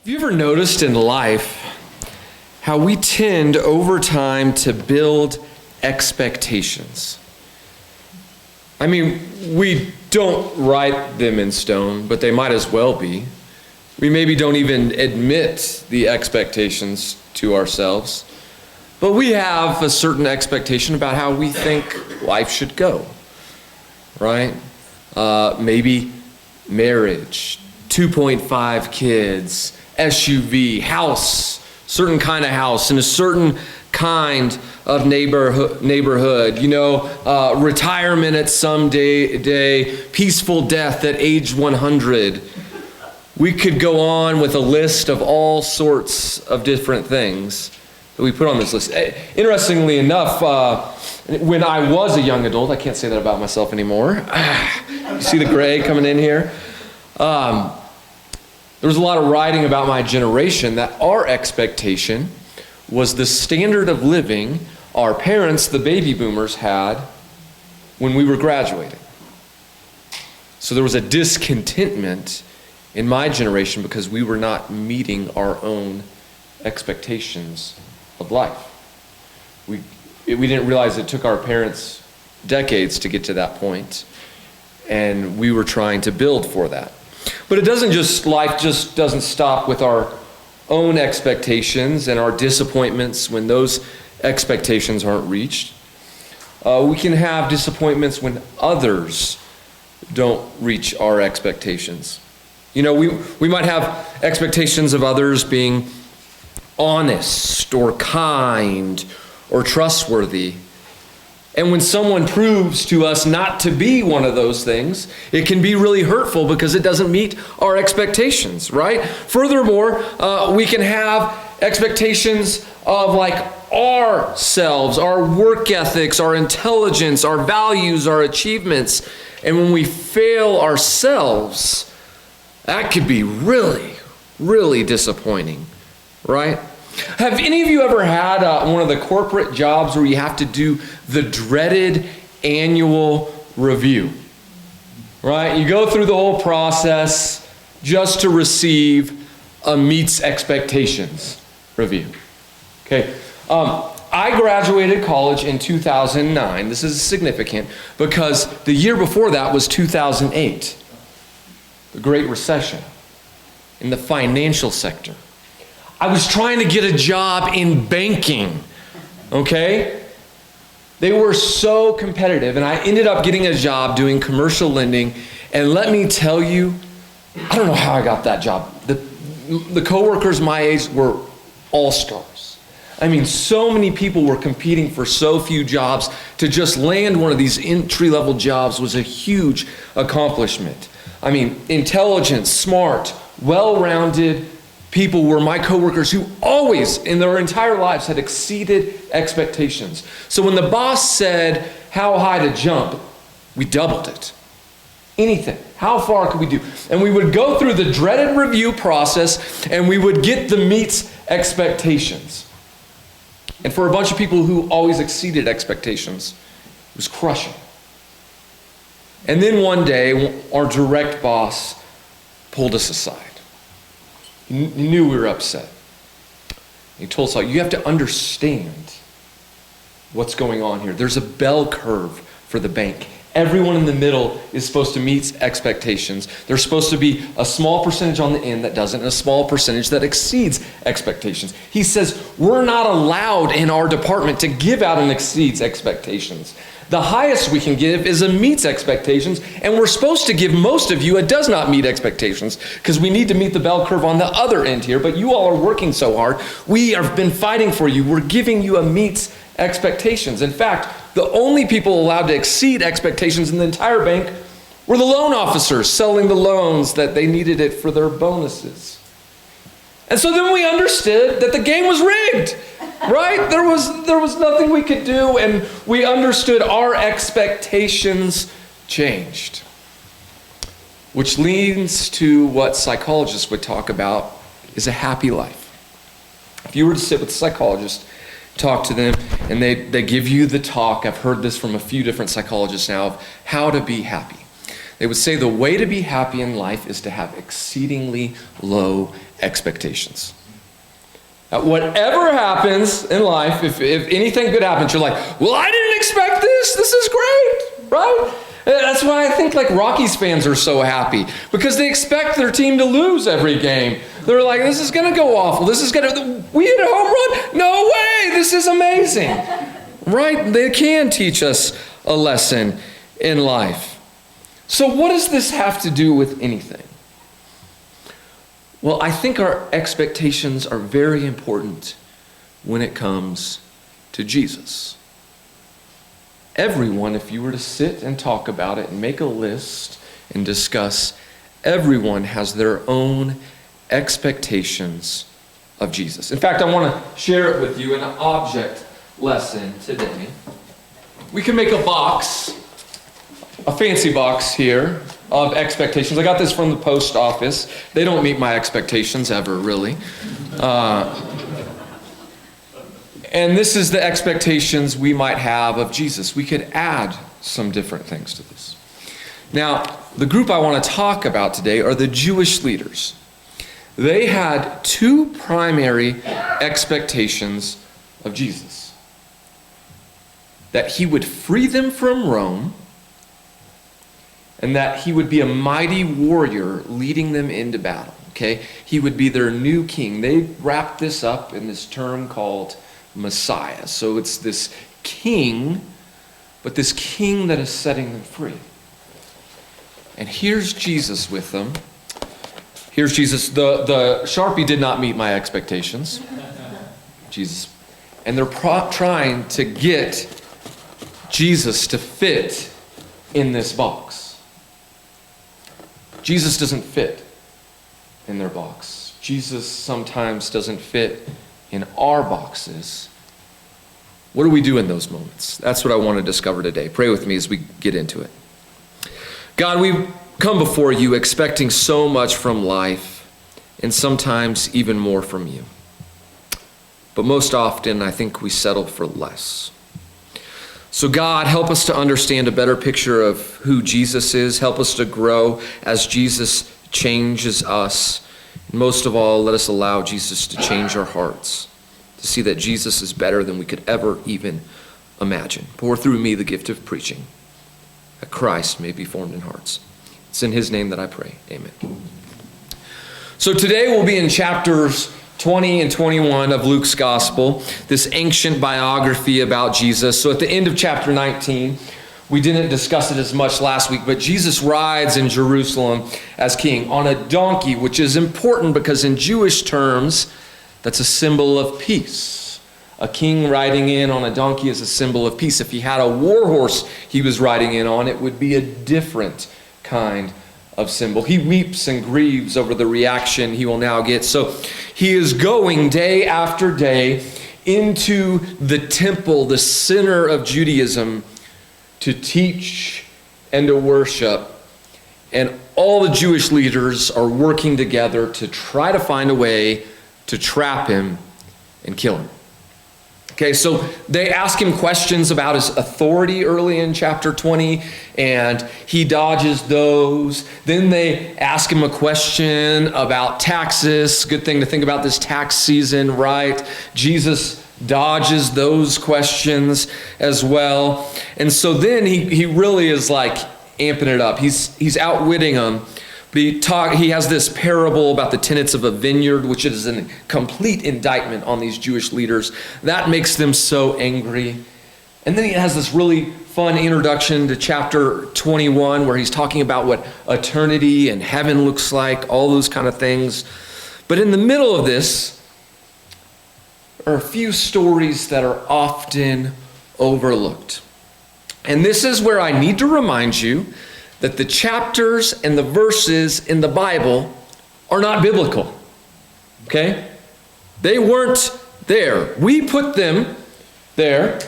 Have you ever noticed in life how we tend over time to build expectations? I mean, we don't write them in stone, but they might as well be. We maybe don't even admit the expectations to ourselves, but we have a certain expectation about how we think life should go, right? Maybe marriage, 2.5 kids, SUV, house, certain kind of house in a certain kind of neighborhood, retirement at some day, peaceful death at age 100. We could go on with a list of all sorts of different things that we put on this list. Interestingly enough, when I was a young adult, I can't say that about myself anymore. You see the gray coming in here? There was a lot of writing about my generation that our expectation was the standard of living our parents, the baby boomers, had when we were graduating. So there was a discontentment in my generation because we were not meeting our own expectations of life. We didn't realize it took our parents decades to get to that point, and we were trying to build for that. But life just doesn't stop with our own expectations and our disappointments when those expectations aren't reached. We can have disappointments when others don't reach our expectations. We might have expectations of others being honest or kind or trustworthy. And when someone proves to us not to be one of those things, it can be really hurtful because it doesn't meet our expectations, right? Furthermore, we can have expectations of ourselves, our work ethics, our intelligence, our values, our achievements. And when we fail ourselves, that could be really, really disappointing, right? Have any of you ever had one of the corporate jobs where you have to do the dreaded annual review, right? You go through the whole process just to receive a meets expectations review. Okay. I graduated college in 2009. This is significant because the year before that was 2008, the Great Recession in the financial sector. I was trying to get a job in banking, okay? They were so competitive, and I ended up getting a job doing commercial lending, and let me tell you, I don't know how I got that job. The coworkers my age were all-stars. I mean, so many people were competing for so few jobs. To just land one of these entry-level jobs was a huge accomplishment. I mean, intelligent, smart, well-rounded people were my coworkers who always, in their entire lives, had exceeded expectations. So when the boss said how high to jump, we doubled it. Anything. How far could we do? And we would go through the dreaded review process, and we would get the meets expectations. And for a bunch of people who always exceeded expectations, it was crushing. And then one day, our direct boss pulled us aside. He knew we were upset. He told us, you have to understand what's going on here. There's a bell curve for the bank. Everyone in the middle is supposed to meet expectations. There's supposed to be a small percentage on the end that doesn't, and a small percentage that exceeds expectations. He says, we're not allowed in our department to give out and exceeds expectations. The highest we can give is a meets expectations, and we're supposed to give most of you a does not meet expectations because we need to meet the bell curve on the other end here, but you all are working so hard. We have been fighting for you. We're giving you a meets expectations. In fact, the only people allowed to exceed expectations in the entire bank were the loan officers selling the loans that they needed it for their bonuses. And so then we understood that the game was rigged. Right? There was nothing we could do, and we understood our expectations changed. Which leads to what psychologists would talk about is a happy life. If you were to sit with a psychologist, talk to them, and they give you the talk, I've heard this from a few different psychologists now, of how to be happy. They would say the way to be happy in life is to have exceedingly low expectations. Whatever happens in life, if anything good happens, you're like, well, I didn't expect this. This is great, right? That's why I think like Rockies fans are so happy, because they expect their team to lose every game. They're like, this is going to go awful. We hit a home run. No way. This is amazing, right? They can teach us a lesson in life. So what does this have to do with anything? Well, I think our expectations are very important when it comes to Jesus. Everyone, if you were to sit and talk about it and make a list and discuss, everyone has their own expectations of Jesus. In fact, I want to share it with you in an object lesson today. We can make a box, a fancy box here of expectations. I got this from the post office. They don't meet my expectations ever, really. And this is the expectations we might have of Jesus. We could add some different things to this. Now, the group I want to talk about today are the Jewish leaders. They had two primary expectations of Jesus: that he would free them from Rome, and that he would be a mighty warrior leading them into battle. Okay? He would be their new king. They wrapped this up in this term called Messiah. So it's this king, but this king that is setting them free. And here's Jesus with them. Here's Jesus. The Sharpie did not meet my expectations. Jesus. And they're trying to get Jesus to fit in this box. Jesus doesn't fit in their box. Jesus sometimes doesn't fit in our boxes. What do we do in those moments? That's what I want to discover today. Pray with me as we get into it. God, we come before you expecting so much from life, and sometimes even more from you. But most often, I think we settle for less. So God, help us to understand a better picture of who Jesus is. Help us to grow as Jesus changes us. And most of all, let us allow Jesus to change our hearts, to see that Jesus is better than we could ever even imagine. Pour through me the gift of preaching, that Christ may be formed in hearts. It's in his name that I pray. Amen. So today we'll be in chapters 20 and 21 of Luke's Gospel, this ancient biography about Jesus. So at the end of chapter 19, we didn't discuss it as much last week, but Jesus rides in Jerusalem as king on a donkey, which is important because in Jewish terms, that's a symbol of peace. A king riding in on a donkey is a symbol of peace. If he had a war horse he was riding in on, it would be a different kind of symbol. He weeps and grieves over the reaction he will now get. So he is going day after day into the temple, the center of Judaism, to teach and to worship. And all the Jewish leaders are working together to try to find a way to trap him and kill him. Okay, so they ask him questions about his authority early in chapter 20, and he dodges those. Then they ask him a question about taxes. Good thing to think about this tax season, right? Jesus dodges those questions as well. And so then he really is like amping it up. He's outwitting them. But he has this parable about the tenants of a vineyard, which is a complete indictment on these Jewish leaders. That makes them so angry. And then he has this really fun introduction to chapter 21, where he's talking about what eternity and heaven looks like, all those kind of things. But in the middle of this are a few stories that are often overlooked. And this is where I need to remind you that the chapters and the verses in the Bible are not biblical, okay? They weren't there. We put them there,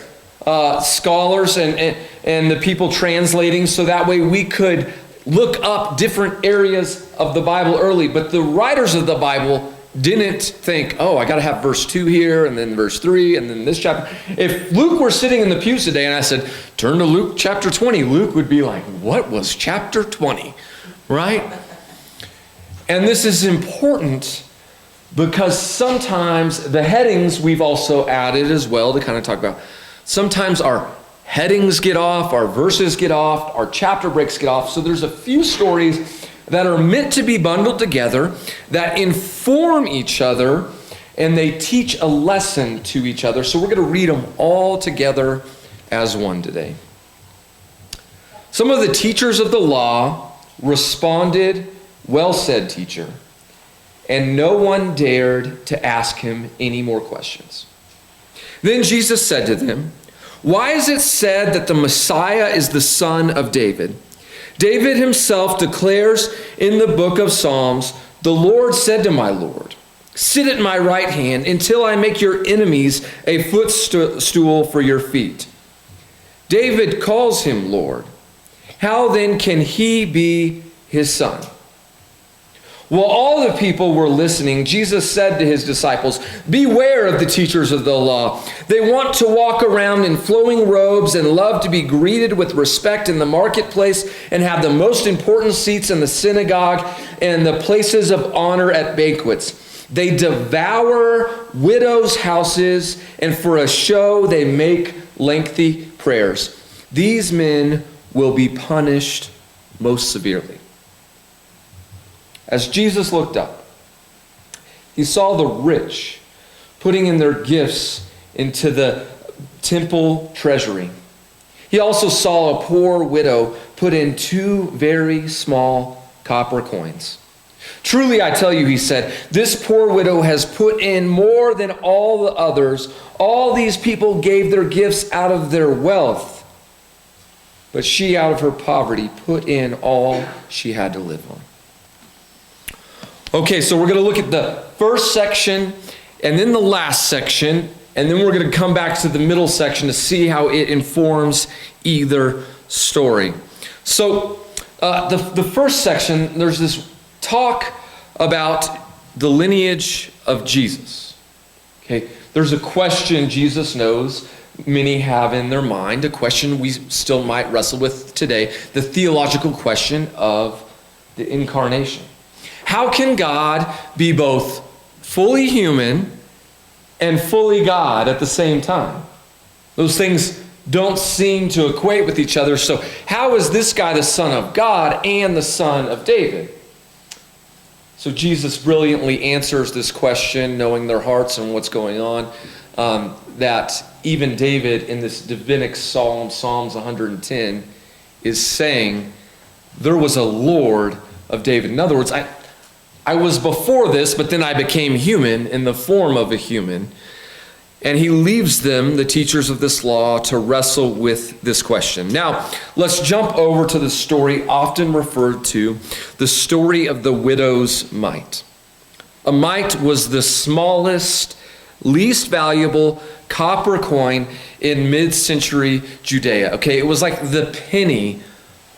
scholars and the people translating, so that way we could look up different areas of the Bible early. But the writers of the Bible didn't think, oh, I got to have verse 2 here, and then verse 3, and then this chapter. If Luke were sitting in the pews today and I said, turn to Luke chapter 20, Luke would be like, what was chapter 20, right? And this is important because sometimes the headings we've also added as well to kind of talk about. Sometimes our headings get off, our verses get off, our chapter breaks get off. So there's a few stories that are meant to be bundled together that inform each other and they teach a lesson to each other. So we're going to read them all together as one today. Some of the teachers of the law responded, "Well said, teacher." And no one dared to ask him any more questions. Then Jesus said to them, "Why is it said that the Messiah is the son of David? David himself declares in the book of Psalms, 'The Lord said to my Lord, sit at my right hand until I make your enemies a footstool for your feet.' David calls him Lord. How then can he be his son?" While all the people were listening, Jesus said to his disciples, "Beware of the teachers of the law. They want to walk around in flowing robes and love to be greeted with respect in the marketplace and have the most important seats in the synagogue and the places of honor at banquets. They devour widows' houses, and for a show they make lengthy prayers. These men will be punished most severely." As Jesus looked up, he saw the rich putting in their gifts into the temple treasury. He also saw a poor widow put in 2 very small copper coins. "Truly, I tell you," he said, "this poor widow has put in more than all the others. All these people gave their gifts out of their wealth, but she out of her poverty put in all she had to live on." Okay, so we're going to look at the first section and then the last section, and then we're going to come back to the middle section to see how it informs either story. So the first section, there's this talk about the lineage of Jesus. Okay, there's a question Jesus knows many have in their mind, a question we still might wrestle with today, the theological question of the incarnation. How can God be both fully human and fully God at the same time? Those things don't seem to equate with each other. So how is this guy the son of God and the son of David? So Jesus brilliantly answers this question, knowing their hearts and what's going on, that even David in this divinic psalm, Psalms 110, is saying there was a Lord of David. In other words, I was before this, but then I became human in the form of a human. And he leaves them, the teachers of this law, to wrestle with this question. Now, let's jump over to the story often referred to, the story of the widow's mite. A mite was the smallest, least valuable copper coin in mid-century Judea. Okay, it was like the penny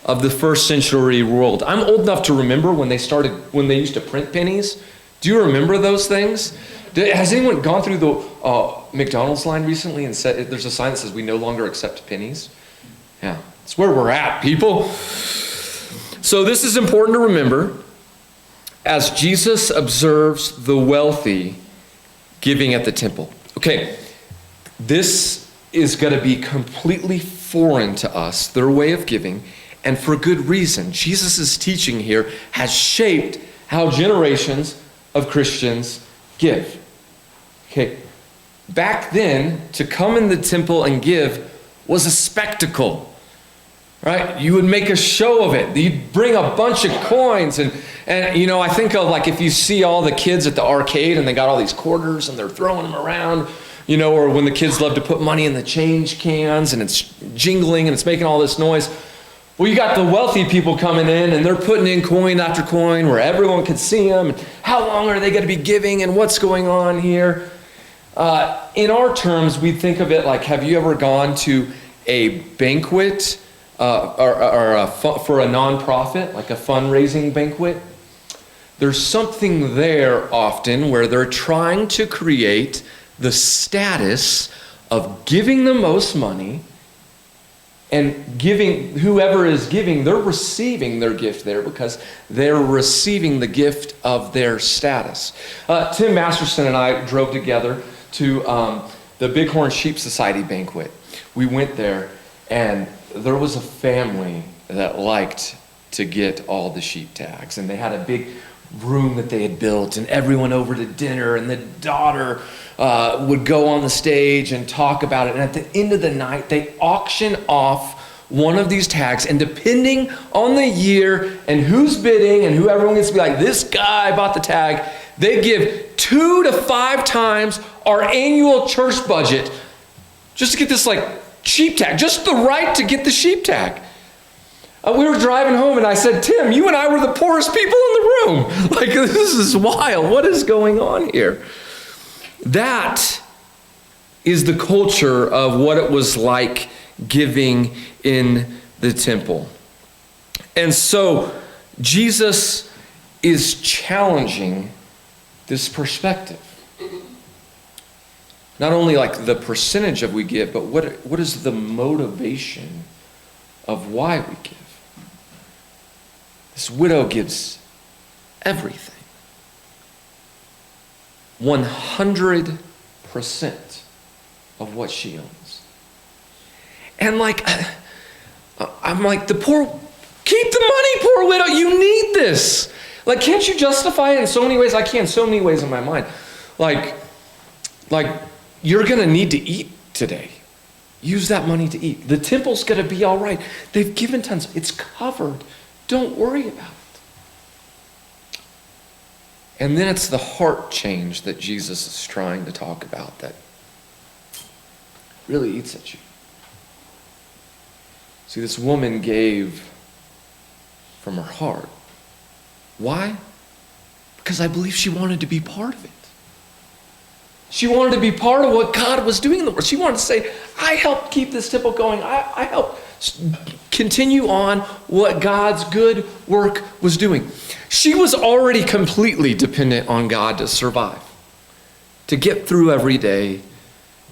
of the first century world. I'm old enough to remember when they used to print pennies. Do you remember those things? Has anyone gone through the McDonald's line recently and said, there's a sign that says we no longer accept pennies? Yeah, it's where we're at, people. So this is important to remember as Jesus observes the wealthy giving at the temple. Okay, this is going to be completely foreign to us, their way of giving, and for good reason. Jesus' teaching here has shaped how generations of Christians give. Okay, back then, to come in the temple and give was a spectacle, right? You would make a show of it. You'd bring a bunch of coins, and you know, I think of like if you see all the kids at the arcade and they got all these quarters and they're throwing them around, you know, or when the kids love to put money in the change cans and it's jingling and it's making all this noise. Well, you got the wealthy people coming in and they're putting in coin after coin where everyone can see them. And how long are they going to be giving and what's going on here? In our terms, we think of it like, have you ever gone to a banquet for a nonprofit, like a fundraising banquet? There's something there often where they're trying to create the status of giving the most money And giving, whoever is giving, they're receiving their gift there because they're receiving the gift of their status. Tim Masterson and I drove together to the Bighorn Sheep Society banquet. We went there, and there was a family that liked to get all the sheep tags. And they had a big room that they had built, and everyone over to dinner, and the daughter would go on the stage and talk about it. And at the end of the night, they auction off one of these tags, and depending on the year and who's bidding and who everyone gets to be like, this guy bought the tag, they give 2 to 5 times our annual church budget just to get this like sheep tag, just the right to get the sheep tag. We were driving home, and I said, Tim, you and I were the poorest people in the room. Like, this is wild. What is going on here? That is the culture of what it was like giving in the temple. And so Jesus is challenging this perspective. Not only like the percentage of we give, but what is the motivation of why we give? This widow gives everything. 100% of what she owns. And like, I'm like, keep the money, poor widow, you need this. Like, can't you justify it in so many ways? I can, so many ways in my mind. Like you're gonna need to eat today. Use that money to eat. The temple's gonna be all right. They've given tons, it's covered. Don't worry about it. And then it's the heart change that Jesus is trying to talk about that really eats at you. See, this woman gave from her heart. Why? Because I believe she wanted to be part of it. She wanted to be part of what God was doing in the world. She wanted to say, I helped keep this temple going. I helped continue on what God's good work was doing. She was already completely dependent on God to survive, to get through every day,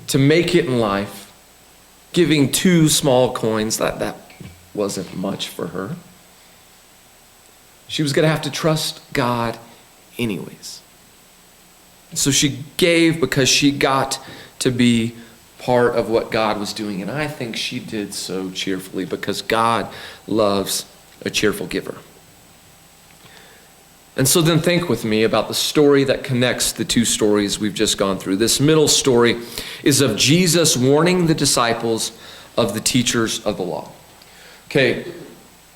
to make it in life. Giving 2 small coins, that wasn't much for her. She was going to have to trust God anyways. So she gave because she got to be part of what God was doing. And I think she did so cheerfully because God loves a cheerful giver. And so then think with me about the story that connects the 2 stories we've just gone through. This middle story is of Jesus warning the disciples of the teachers of the law. Okay,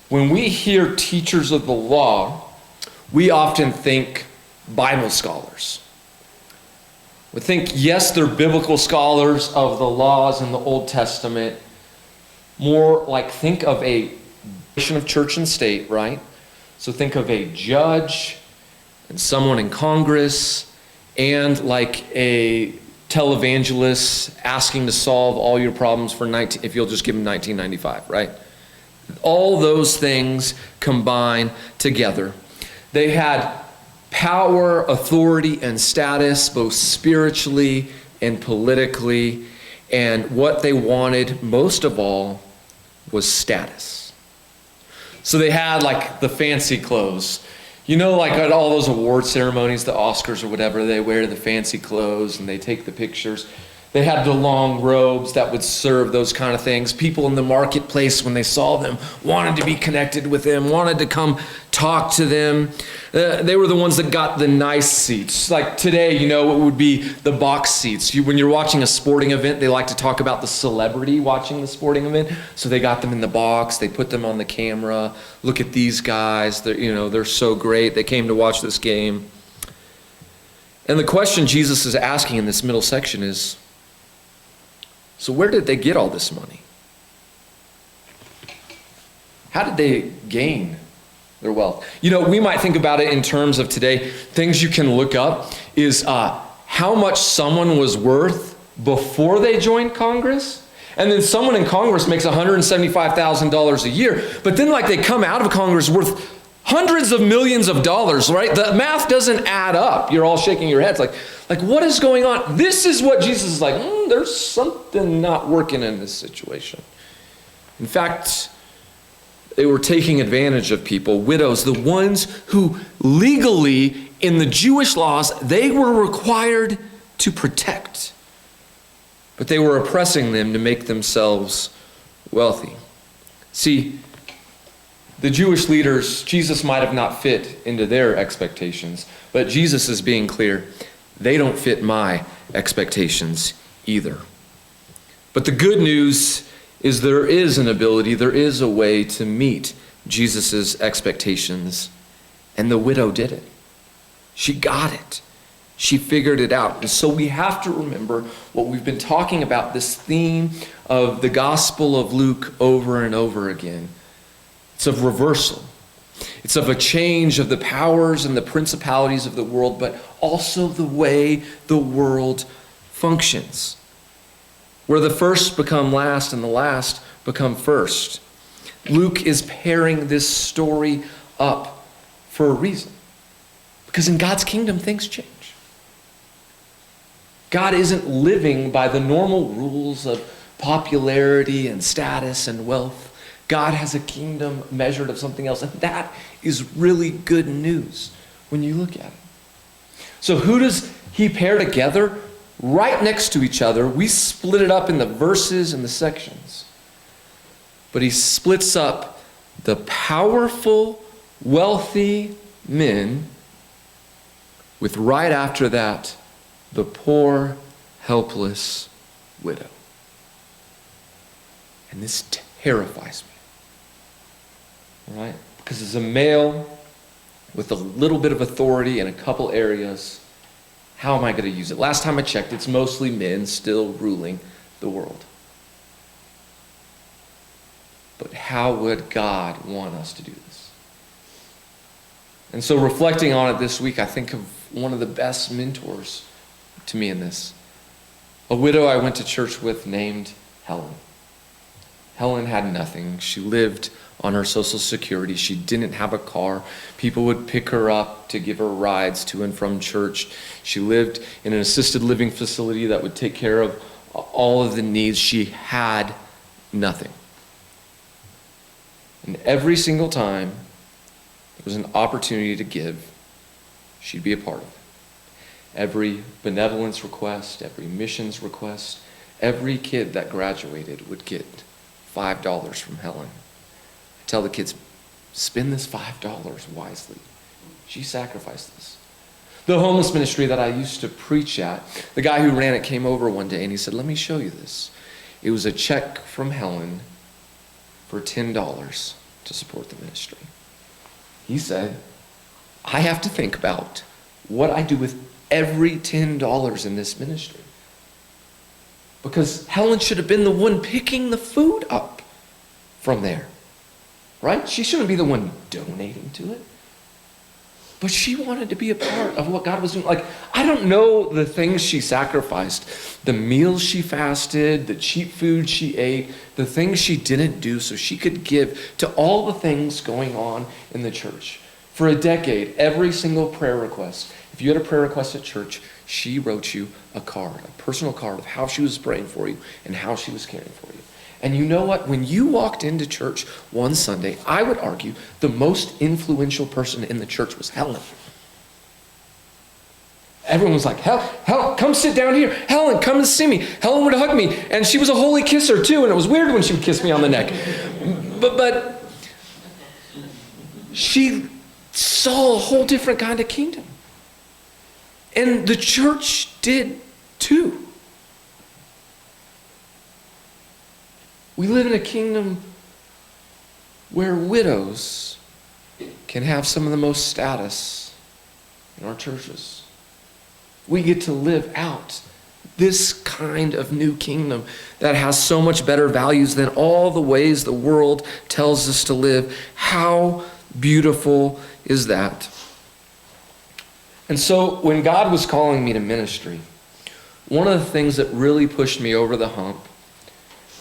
when we hear teachers of the law, we often think Bible scholars. We think, yes, they're biblical scholars of the laws in the Old Testament. More like, think of a nation of church and state, right? So think of a judge and someone in Congress and like a televangelist asking to solve all your problems for if you'll just give them 1995, right? All those things combine together. They had power, authority, and status, both spiritually and politically. And what they wanted most of all was status. So they had like the fancy clothes. You know, like at all those award ceremonies, the Oscars or whatever, they wear the fancy clothes and they take the pictures. They had the long robes that would serve those kind of things. People in the marketplace, when they saw them, wanted to be connected with them, wanted to come talk to them. They were the ones that got the nice seats. Like today, you know, it would be the box seats. When you're watching a sporting event, they like to talk about the celebrity watching the sporting event. So they got them in the box. They put them on the camera. Look at these guys. They're so great. They came to watch this game. And the question Jesus is asking in this middle section is, so where did they get all this money? How did they gain their wealth? You know, we might think about it in terms of today. Things you can look up is how much someone was worth before they joined Congress. And then someone in Congress makes $175,000 a year. But then like they come out of Congress worth hundreds of millions of dollars, right? The math doesn't add up. You're all shaking your heads like what is going on? This is what Jesus is like, there's something not working in this situation. In fact, they were taking advantage of people, widows, the ones who legally, in the Jewish laws, they were required to protect. But they were oppressing them to make themselves wealthy. See, the Jewish leaders, Jesus might have not fit into their expectations, but Jesus is being clear, they don't fit my expectations either. But the good news is there is an ability, there is a way to meet Jesus' expectations. And the widow did it. She got it. She figured it out. And so we have to remember what we've been talking about, this theme of the Gospel of Luke over and over again. It's of reversal. It's of a change of the powers and the principalities of the world, but also the way the world functions. Where the first become last and the last become first. Luke is pairing this story up for a reason. Because in God's kingdom, things change. God isn't living by the normal rules of popularity and status and wealth. God has a kingdom measured of something else. And that is really good news when you look at it. So who does he pair together? Right next to each other. We split it up in the verses and the sections. But he splits up the powerful, wealthy men with right after that, the poor, helpless widow. And this terrifies me. Right? Because as a male with a little bit of authority in a couple areas, how am I going to use it? Last time I checked, it's mostly men still ruling the world. But how would God want us to do this? And so reflecting on it this week, I think of one of the best mentors to me in this. A widow I went to church with named Helen. Helen had nothing. She lived on her Social Security. She didn't have a car. People would pick her up to give her rides to and from church. She lived in an assisted living facility that would take care of all of the needs. She had nothing. And every single time there was an opportunity to give, she'd be a part of it. Every benevolence request, every missions request, every kid that graduated would get $5 from Helen. I tell the kids, spend this $5 wisely. She sacrificed this. The homeless ministry that I used to preach at, the guy who ran it came over one day and he said, let me show you this. It was a check from Helen for $10 to support the ministry. He said, I have to think about what I do with every $10 in this ministry. Because Helen should have been the one picking the food up from there. Right? She shouldn't be the one donating to it. But she wanted to be a part of what God was doing. Like, I don't know the things she sacrificed. The meals she fasted, the cheap food she ate, the things she didn't do so she could give to all the things going on in the church. For a decade, every single prayer request, if you had a prayer request at church, she wrote you a card, a personal card of how she was praying for you and how she was caring for you. And you know what? When you walked into church one Sunday, I would argue the most influential person in the church was Helen. Everyone was like, Helen, come sit down here. Helen, come and see me. Helen would hug me. And she was a holy kisser too, and it was weird when she would kiss me on the neck. But she saw a whole different kind of kingdom. And the church did too. We live in a kingdom where widows can have some of the most status in our churches. We get to live out this kind of new kingdom that has so much better values than all the ways the world tells us to live. How beautiful is that? And so when God was calling me to ministry, one of the things that really pushed me over the hump,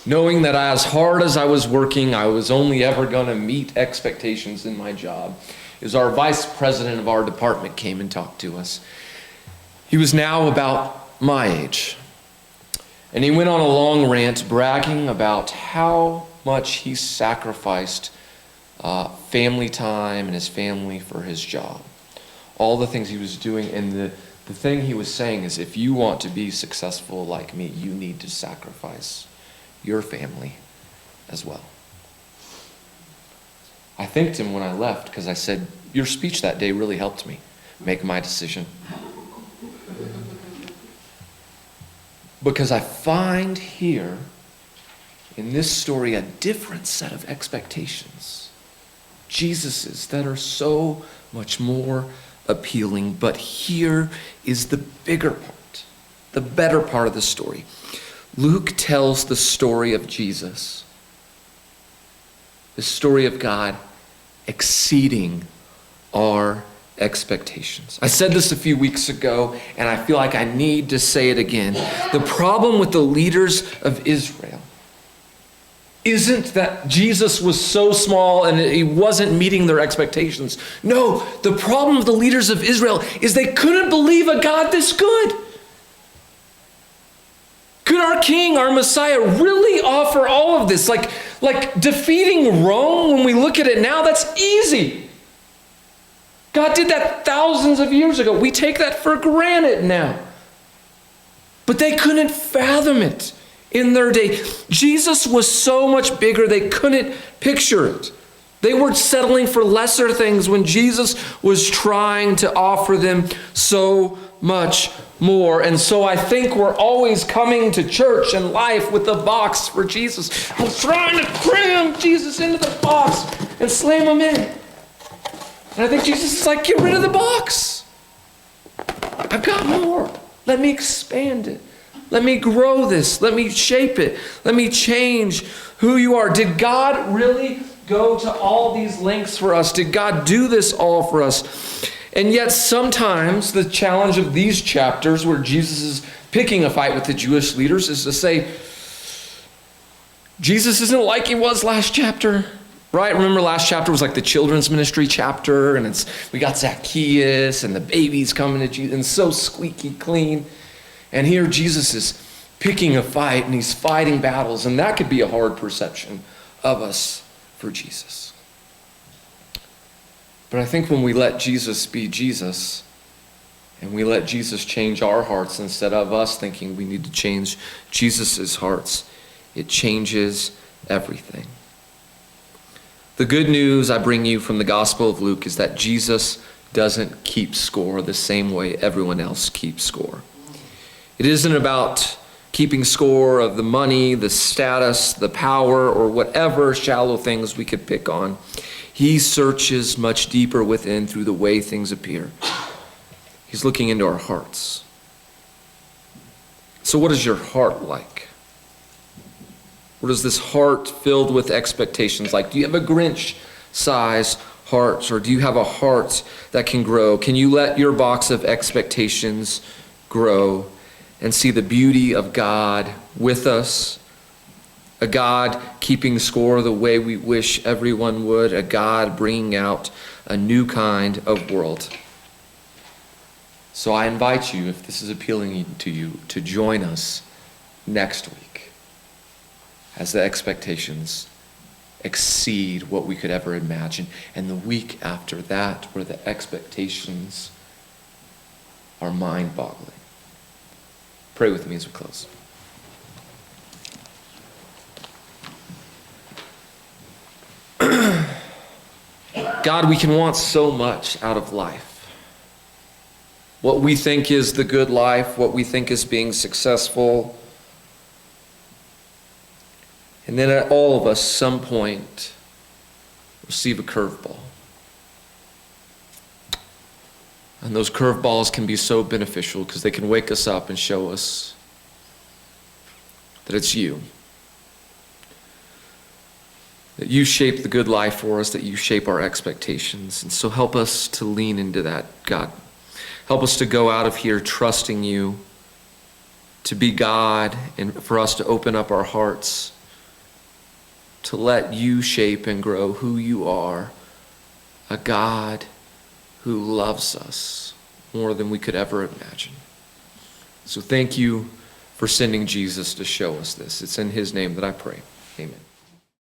knowing that as hard as I was working, I was only ever going to meet expectations in my job, is our vice president of our department came and talked to us. He was now about my age. And he went on a long rant bragging about how much he sacrificed family time and his family for his job. All the things he was doing, and the thing he was saying is, if you want to be successful like me, you need to sacrifice your family as well. I thanked him when I left because I said, your speech that day really helped me make my decision. Because I find here in this story a different set of expectations. Jesus's that are so much more appealing. But here is the bigger part, the better part of the story. Luke tells the story of Jesus, the story of God exceeding our expectations. I said this a few weeks ago, and I feel like I need to say it again. The problem with the leaders of Israel isn't that Jesus was so small and he wasn't meeting their expectations. No, the problem with the leaders of Israel is they couldn't believe a God this good. Could our King, our Messiah, really offer all of this? Like defeating Rome, when we look at it now, that's easy. God did that thousands of years ago. We take that for granted now. But they couldn't fathom it in their day. Jesus was so much bigger, they couldn't picture it. They were settling for lesser things when Jesus was trying to offer them so much more. And so I think we're always coming to church and life with a box for Jesus. I'm trying to cram Jesus into the box and slam him in. And I think Jesus is like, get rid of the box. I've got more. Let me expand it. Let me grow this. Let me shape it. Let me change who you are. Did God really go to all these lengths for us? Did God do this all for us? And yet sometimes the challenge of these chapters where Jesus is picking a fight with the Jewish leaders is to say, Jesus isn't like he was last chapter. Right? Remember last chapter was like the children's ministry chapter, and we got Zacchaeus and the babies coming to Jesus, and so squeaky clean. And here Jesus is picking a fight, and he's fighting battles, and that could be a hard perception of us for Jesus. But I think when we let Jesus be Jesus, and we let Jesus change our hearts instead of us thinking we need to change Jesus' hearts, it changes everything. The good news I bring you from the Gospel of Luke is that Jesus doesn't keep score the same way everyone else keeps score. It isn't about keeping score of the money, the status, the power, or whatever shallow things we could pick on. He searches much deeper within through the way things appear. He's looking into our hearts. So what is your heart like? What is this heart filled with expectations like? Do you have a Grinch-size heart, or do you have a heart that can grow? Can you let your box of expectations grow and see the beauty of God with us? A God keeping score the way we wish everyone would. A God bringing out a new kind of world. So I invite you, if this is appealing to you, to join us next week as the expectations exceed what we could ever imagine. And the week after that, where the expectations are mind-boggling. Pray with me as we close. God, we can want so much out of life. What we think is the good life, what we think is being successful. And then at all of us, some point, receive a curveball. And those curveballs can be so beneficial because they can wake us up and show us that it's you. That you shape the good life for us, that you shape our expectations. And so help us to lean into that, God. Help us to go out of here trusting you, to be God, and for us to open up our hearts, to let you shape and grow who you are, a God who loves us more than we could ever imagine. So thank you for sending Jesus to show us this. It's in his name that I pray. Amen.